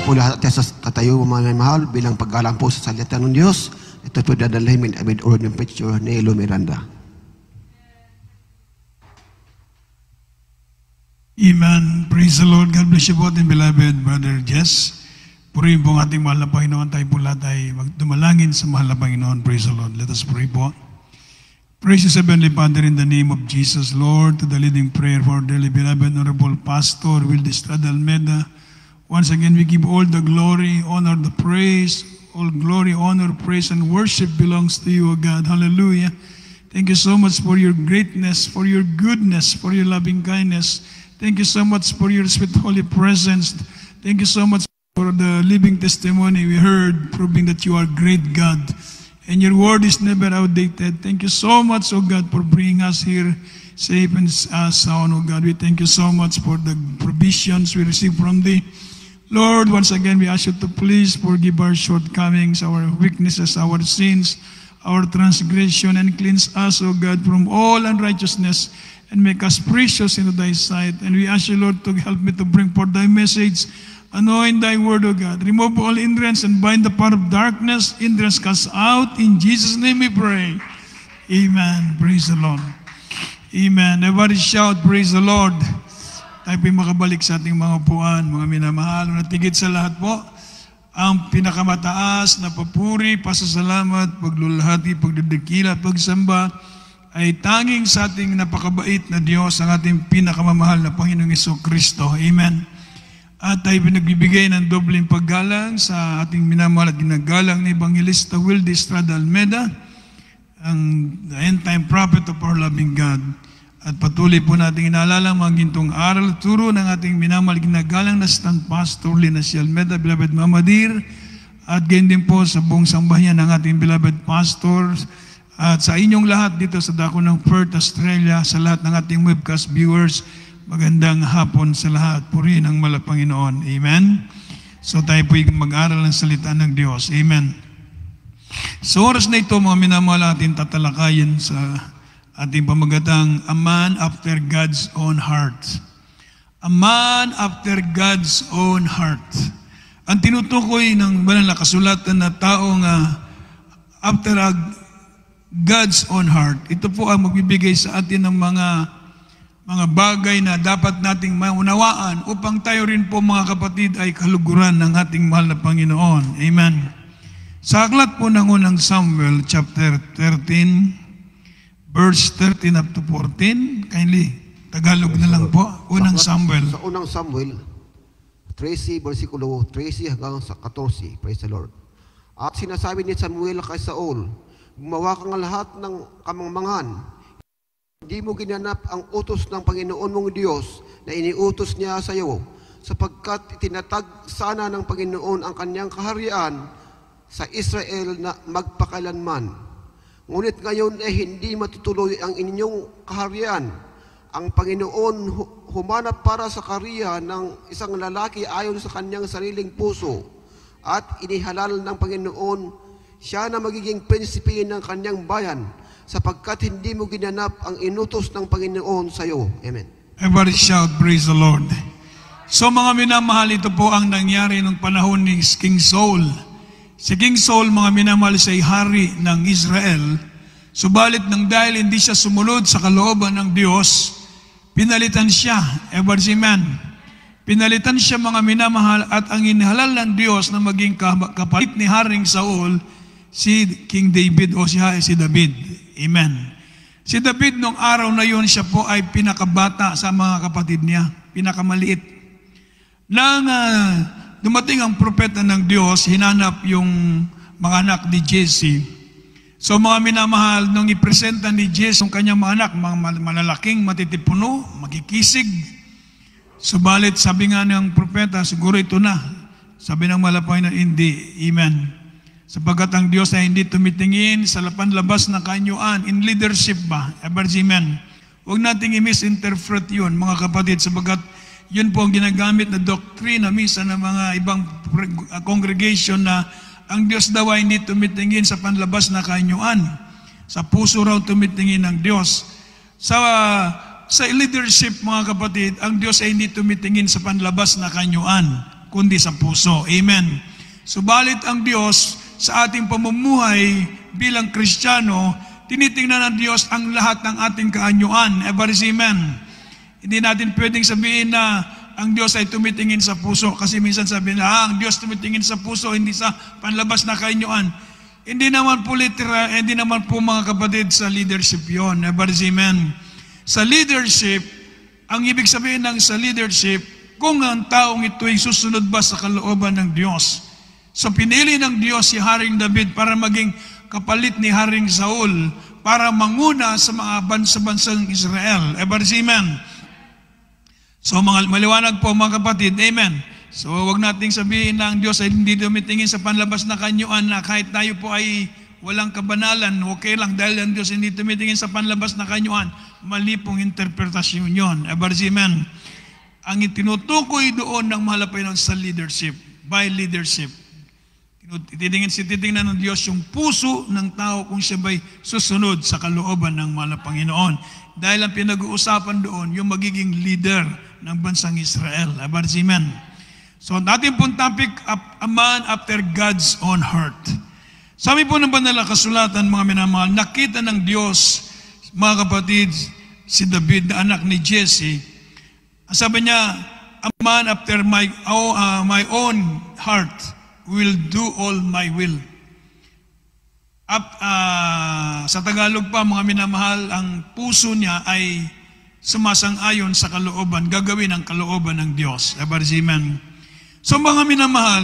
po lahat at sa tatayo mga mahal bilang paggalang po sa salita ng Diyos. Ito po dadalhin amid orod ng picture ni Elo Miranda. Amen. Praise the Lord. God bless you both and beloved Brother Jess. Purihin po ang ating mahal na Panginoon. Tayo po lahat ay magdumalangin sa mahal na Panginoon. Praise the Lord. Let us pray po. Praise you, Heavenly Father, in the name of Jesus, Lord, to the leading prayer for our dearly beloved Honorable Pastor Wilde Estrada Almeida. Once again, we give all the glory, honor, the praise. All glory, honor, praise, and worship belongs to you, O God. Hallelujah. Thank you so much for your greatness, for your goodness, for your loving kindness. Thank you so much for your sweet holy presence. Thank you so much for the living testimony we heard, proving that you are great God. And your word is never outdated. Thank you so much, O God, for bringing us here safe and sound, O God. We thank you so much for the provisions we receive from thee. Lord, once again, we ask you to please forgive our shortcomings, our weaknesses, our sins, our transgression, and cleanse us, O God, from all unrighteousness, and make us precious in thy sight. And we ask you, Lord, to help me to bring forth thy message, anoint thy word, O God. Remove all hindrance and bind the power of darkness. Hindrance cast out. In Jesus' name we pray. Amen. Praise the Lord. Amen. Everybody shout, praise the Lord. Tayo po'y makabalik sa ating mga upuan, mga minamahal. Natigit sa lahat po, ang pinakamataas na papuri, pasasalamat, paglulahati, pagdidikila, pagsamba, ay tanging sa ating napakabait na Diyos, ang ating pinakamamahal na Panginoong Jesucristo. Amen. At tayo pinagbibigay ng dobleng paggalang sa ating minamahal at ginagalang ni Evangelista Wilde Estrada Almeida, ang end-time prophet of our loving God. At patuloy po natin inaalala mga gintong aral, turo ng ating minamahal ginagalang na stand pastor Lina C. Almeida, beloved Mama Dear, at gayon din po sa buong sambahayan ng ating beloved pastor, at sa inyong lahat dito sa dako ng Perth, Australia, sa lahat ng ating webcast viewers, magandang hapon sa lahat. Purihin ang Panginoon. Amen. So tayo po mag-aral ng salita ng Diyos. Amen. Sa oras na ito, mga minamahal, ating tatalakayin sa ating pamagatang A Man After God's Own Heart. A Man After God's Own Heart. Ang tinutukoy ng banal na kasulatan na taong after God's own heart, ito po ang magbibigay sa atin ng mga bagay na dapat nating maunawaan upang tayo rin po mga kapatid ay kaluguran ng ating mahal na Panginoon. Amen. Sa aklat po ng unang Samuel chapter 13, verse 13 up to 14. Kindly, Tagalog na lang po. Unang Samuel. Sa unang Samuel, 13, versikulo 13 hanggang sa 14. Praise the Lord. At sinasabi ni Samuel kay Saul, gumawa ka ng lahat ng kamangmangan. Hindi mo ginanap ang utos ng Panginoon mong Diyos na iniutos niya sa iyo, sapagkat itinatag sana ng Panginoon ang kanyang kaharian sa Israel na magpakailanman. Ngunit ngayon ay hindi matutuloy ang inyong kaharian. Ang Panginoon humanap para sa kaharian ng isang lalaki ayon sa kanyang sariling puso, at inihalal ng Panginoon siya na magiging prinsipe ng kanyang bayan, sapagkat hindi mo ginanap ang inutos ng Panginoon sa iyo. Amen. Everybody shout, praise the Lord. So mga minamahal, ito po ang nangyari ng panahon ni King Saul. Si King Saul, mga minamahal, siya ay hari ng Israel. Subalit nang dahil hindi siya sumunod sa kalooban ng Diyos, pinalitan siya. Everybody say amen. Pinalitan siya mga minamahal, at ang inihalal ng Diyos na maging kapalit ni Haring Saul, si King David o si David. Amen. Si David nung araw na yun, siya po ay pinakabata sa mga kapatid niya, pinakamaliit. Nang dumating ang propeta ng Diyos, hinanap yung mga anak ni Jesse. So mga minamahal, nung ipresenta ni Jesse ang kanyang mga anak, mga malalaking, matitipuno, makikisig. Subalit sabi nga ng propeta, siguro ito na. Sabi ng malapay na hindi. Amen. Sapagat ang Diyos ay hindi tumitingin sa lapan-labas na kaanyuan, in leadership ba? Amen. Huwag nating i-misinterpret yun, mga kapatid, sapagat yun po ang ginagamit na doktrina minsan ng mga ibang congregation na ang Diyos daw ay hindi tumitingin sa panlabas na kaanyuan. Sa puso raw tumitingin ng Diyos. Sa leadership, mga kapatid, ang Diyos ay hindi tumitingin sa panlabas na kaanyuan. kundi sa puso. Amen. Subalit ang Diyos sa ating pamumuhay bilang Kristiyano, tinitingnan ng Diyos ang lahat ng ating kaanyuan. Everybody, amen. Hindi natin pwedeng sabihin na ang Diyos ay tumitingin sa puso. Kasi minsan sabihin na, ang Diyos tumitingin sa puso, hindi sa panlabas na kaanyuan. Hindi naman po literal, hindi naman po mga kapatid sa leadership yon. Everybody, amen. Sa leadership, ang ibig sabihin ng sa leadership, kung ang taong ito ay susunod ba sa kalooban ng Diyos. So pinili ng Diyos si Haring David para maging kapalit ni Haring Saul, para manguna sa mga bansa-bansang Israel. Everybody, amen. So maliwanag po mga kapatid, amen. So wag nating sabihin na ang Diyos ay hindi tumitingin sa panlabas na kanyuan na kahit tayo po ay walang kabanalan, okay lang dahil ang Diyos hindi tumitingin sa panlabas na kanyuan. Mali pong interpretasyon yun. Everybody, amen. Ang itinutukoy doon ng mahal na Panginoon sa leadership, by leadership. Titingnan ng Diyos yung puso ng tao kung siya ba'y susunod sa kalooban ng mahal na Panginoon. Dahil ang pinag-uusapan doon, yung magiging leader ng bansang Israel. Everybody, amen. So, ating pong topic, a man after God's own heart. Sabi po ng banal na kasulatan, mga minamahal, nakita ng Diyos, mga kapatid, si David na anak ni Jesse. Sabi niya, a man after my own heart will do all my will. Sa Tagalog pa, mga minamahal, ang puso niya ay sumasang-ayon sa kalooban, gagawin ang kalooban ng Diyos. Everybody, amen. So mga minamahal,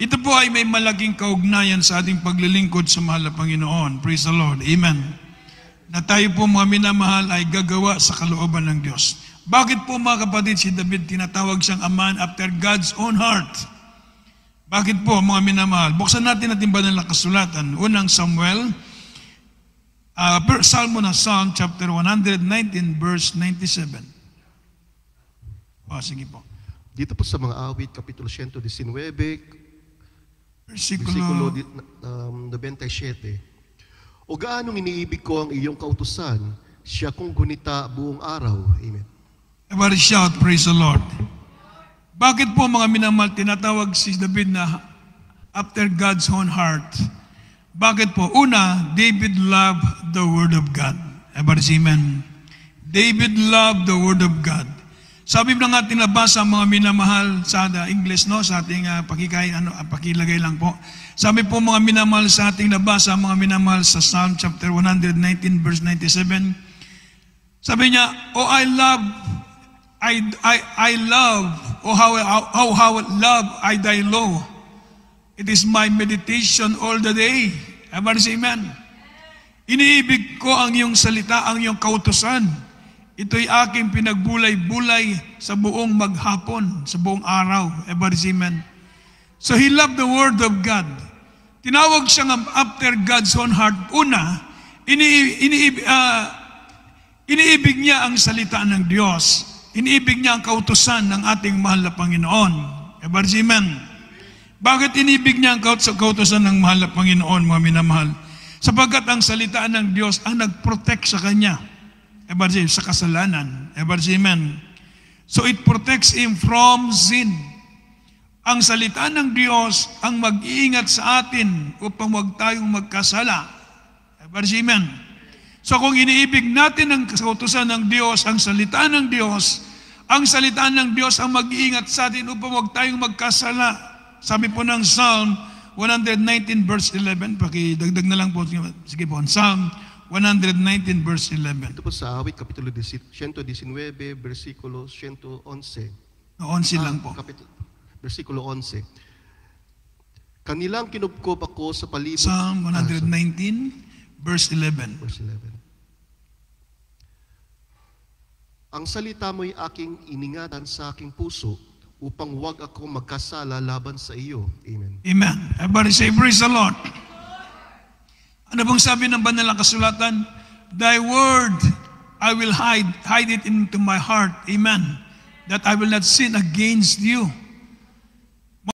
ito po ay may malaking kaugnayan sa ating paglilingkod sa mahal na Panginoon. Praise the Lord. Amen. Na tayo po mga minamahal ay gagawa sa kalooban ng Diyos. Bakit po mga kapatid si David tinatawag siyang a man after God's own heart? Bakit po mga minamahal? Buksan natin ating banal na kasulatan. Unang Samuel, Psalm chapter 119 verse 97. Sige po. Dito po sa mga awit, Kapitulo 119, Versikulo 97. O gaanong iniibig ko ang iyong kautusan, siya kong gunita buong araw. Amen. Everybody shout, praise the Lord. Bakit po mga minamahal tinatawag si David na after God's own heart? Bakit po? Una, David loved the Word of God. Everybody, amen. David loved the Word of God. Sabi ng ating nabasa mga minamahal sa English, no? Sa ating pakilagay lang po. Sabi po mga minamahal sa ating nabasa, mga minamahal sa Psalm chapter 119 verse 97. Sabi niya, oh I love, oh how love I thy law. It is my meditation all the day. Everybody say amen. Iniibig ko ang iyong salita, ang iyong kautusan. Ito'y aking pinagbulay-bulay sa buong maghapon, sa buong araw. Everybody say amen. So he loved the Word of God. Tinawag siyang after God's own heart. Una, iniibig niya ang salita ng Diyos. Iniibig niya ang kautusan ng ating mahal na Panginoon. Everybody say amen. Bakit inibig niya ang kautusan ng mahal na Panginoon, mga minamahal? Sapagkat ang salita ng Diyos ang nag-protect sa Kanya. Everybody say, sa kasalanan. Everybody say, amen. So it protects him from sin. Ang salita ng Diyos ang mag-iingat sa atin upang huwag tayong magkasala. Everybody say, amen. So kung iniibig natin ang kautusan ng Diyos, ang salita ng Diyos, ang salita ng Diyos ang mag-iingat sa atin upang huwag tayong magkasala. Sabi po ng Psalm 119 verse 11, pakidagdag na lang po. Sige po, Psalm 119 verse 11. Ito po sa awit, Kapitulo 119, versikulo 111. 11 lang po. Versikulo 11. Kanilang kinubkob ako sa palibot. Psalm 119 verse 11. Verse 11. Ang salita mo'y aking iningatan sa aking puso upang huwag ako magkasala laban sa iyo. Amen. Amen. Everybody say, praise the Lord. Ano bang sabi ng banal na kasulatan? Thy word, I will hide it into my heart. Amen. That I will not sin against you.